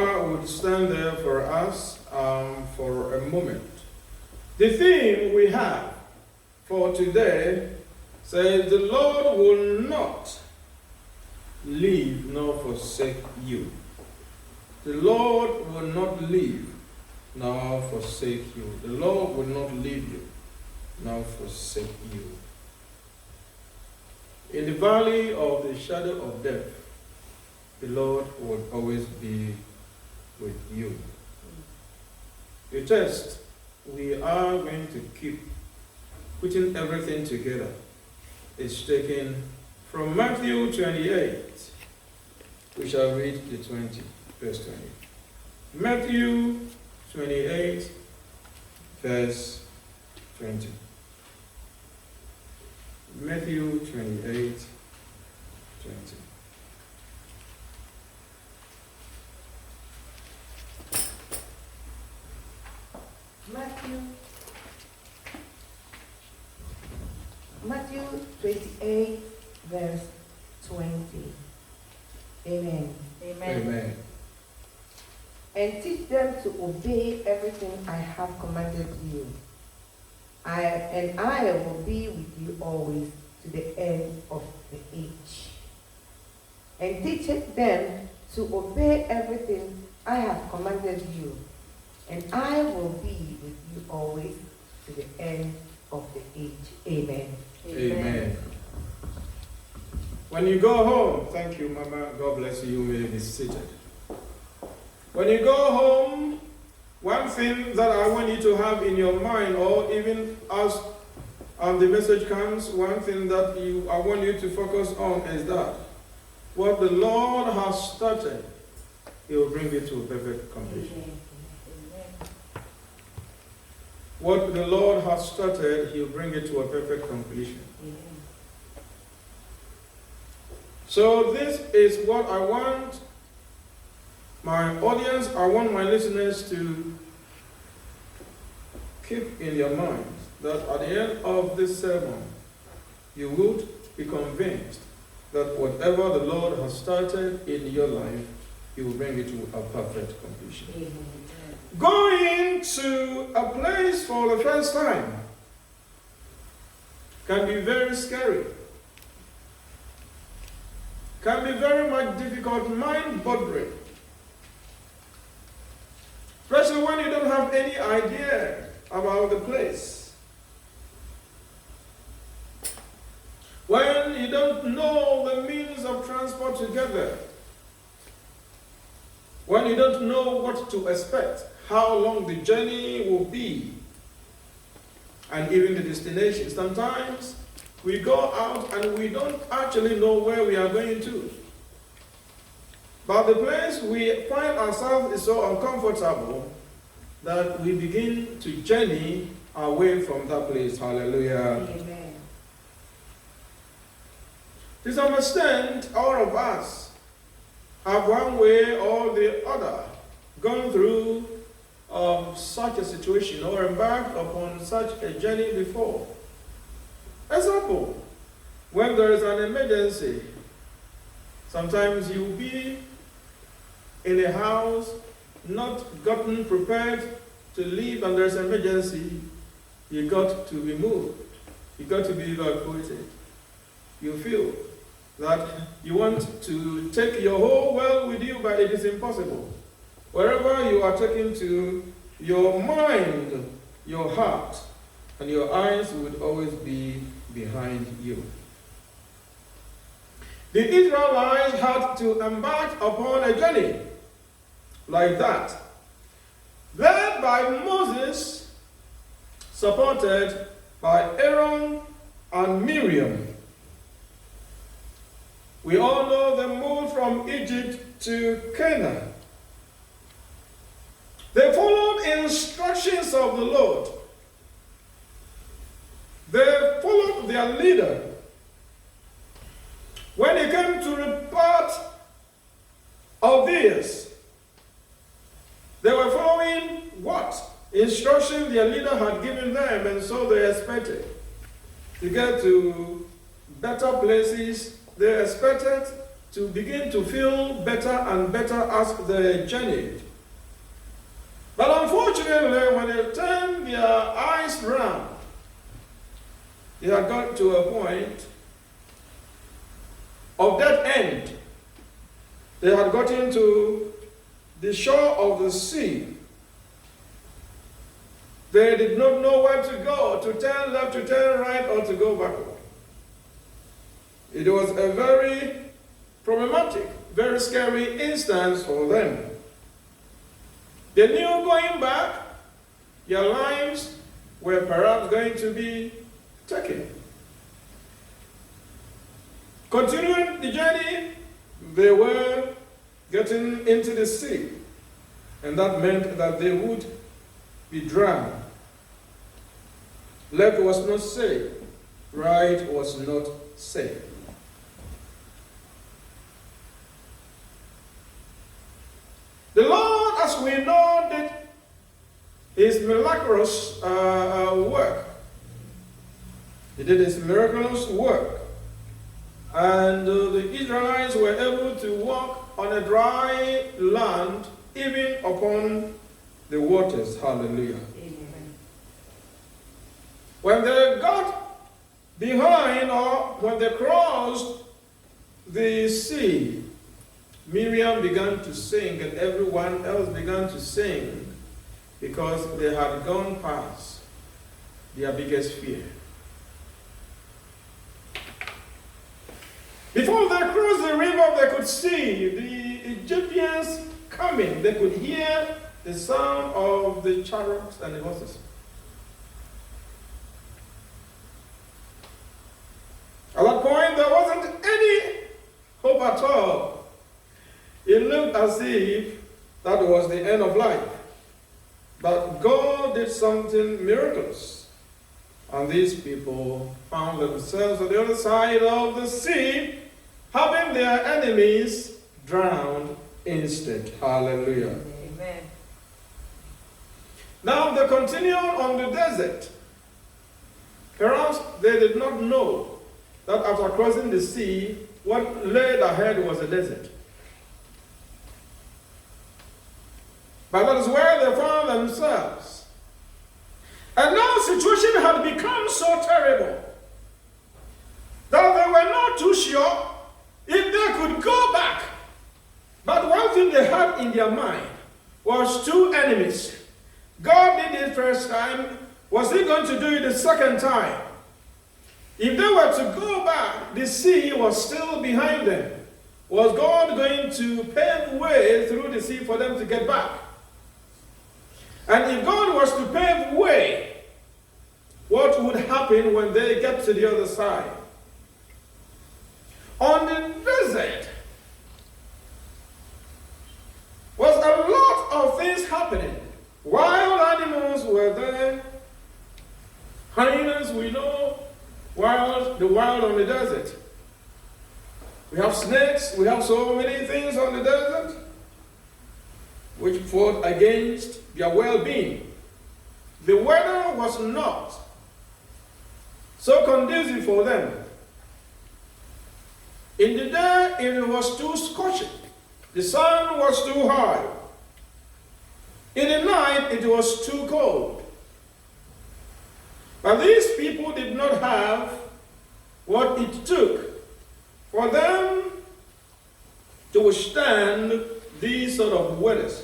Mama would stand there for us for a moment. The theme we have for today says, the Lord will not leave nor forsake you. The Lord will not leave nor forsake you. The Lord will not leave you nor forsake you. In the valley of the shadow of death, the Lord will always be with you. The text we are going to keep putting everything together is taken from Matthew 28. We shall read the 20, verse 20. Matthew 28, verse 20. Matthew 28, 20. Matthew 28, verse 20. Amen. Amen. Amen. And teach them to obey everything I have commanded you. I will be with you always to the end of the age. And teach them to obey everything I have commanded you. And I will be with you always to the end of the age. Amen. Amen. When you go home, thank you, Mama. God bless you. You may be seated. When you go home, one thing that I want you to have in your mind, or even as the message comes, one thing that I want you to focus on is that what the Lord has started, He will bring it to a perfect completion. What the Lord has started, He'll bring it to a perfect completion. So this is what I want my audience, I want my listeners to keep in your minds, that at the end of this sermon, you would be convinced that whatever the Lord has started in your life, He will bring it to a perfect completion. Amen. Going to a place for the first time can be very scary, can be very much difficult, mind-boggling. Especially when you don't have any idea about the place. When you don't know the means of transport together. When you don't know what to expect, how long the journey will be, and even the destination. Sometimes we go out and we don't actually know where we are going to. But the place we find ourselves is so uncomfortable that we begin to journey away from that place. Hallelujah. Amen. To some extent, all of us have one way or the other gone through such a situation or embarked upon such a journey before. Example, when there is an emergency, sometimes you'll be in a house, not gotten prepared to leave, and there's an emergency, you got to be moved. You got to be evacuated. You feel that you want to take your whole world with you, but it is impossible. Wherever you are taken to, your mind, your heart, and your eyes would always be behind you. The Israelites had to embark upon a journey like that, led by Moses, supported by Aaron and Miriam. We all know the move from Egypt to Canaan. They followed instructions of the Lord. They followed their leader. When it came to the part of this, they were following what? Instruction their leader had given them, and so they expected to get to better places. They expected to begin to feel better and better as they journeyed. But unfortunately, when they turned their eyes round, they had got to a point of dead end. They had gotten to the shore of the sea. They did not know where to go, to turn left, to turn right, or to go backward. It was a very problematic, very scary instance for them. They knew going back, their lives were perhaps going to be taken. Continuing the journey, they were getting into the sea, and that meant that they would be drowned. Left was not safe, right was not safe. The Lord, as we know, did His miraculous work. He did His miraculous work. And the Israelites were able to walk on a dry land, even upon the waters. Hallelujah. Amen. When they got behind, or when they crossed the sea, Miriam began to sing, and everyone else began to sing, because they had gone past their biggest fear. Before they crossed the river, they could see the Egyptians coming. They could hear the sound of the chariots and the horses. At that point, there wasn't any hope at all. It looked as if that was the end of life. But God did something miraculous. And these people found themselves on the other side of the sea, having their enemies drowned instead. Hallelujah. Amen. Now they continued on the desert. Perhaps they did not know that after crossing the sea, what lay ahead was a desert. But that is where they found themselves. And now the situation had become so terrible that they were not too sure if they could go back. But one thing they had in their mind was two enemies. God did it first time. Was He going to do it the second time? If they were to go back, the sea was still behind them. Was God going to pave way through the sea for them to get back? And if God was to pave way, what would happen when they get to the other side? On the desert was a lot of things happening. Wild animals were there. Hyenas, we know, the wild on the desert. We have snakes, we have so many things on the desert which fought against their well-being. The weather was not so conducive for them. In the day, it was too scorching. The sun was too high. In the night, it was too cold. But these people did not have what it took for them to withstand these sort of weathers.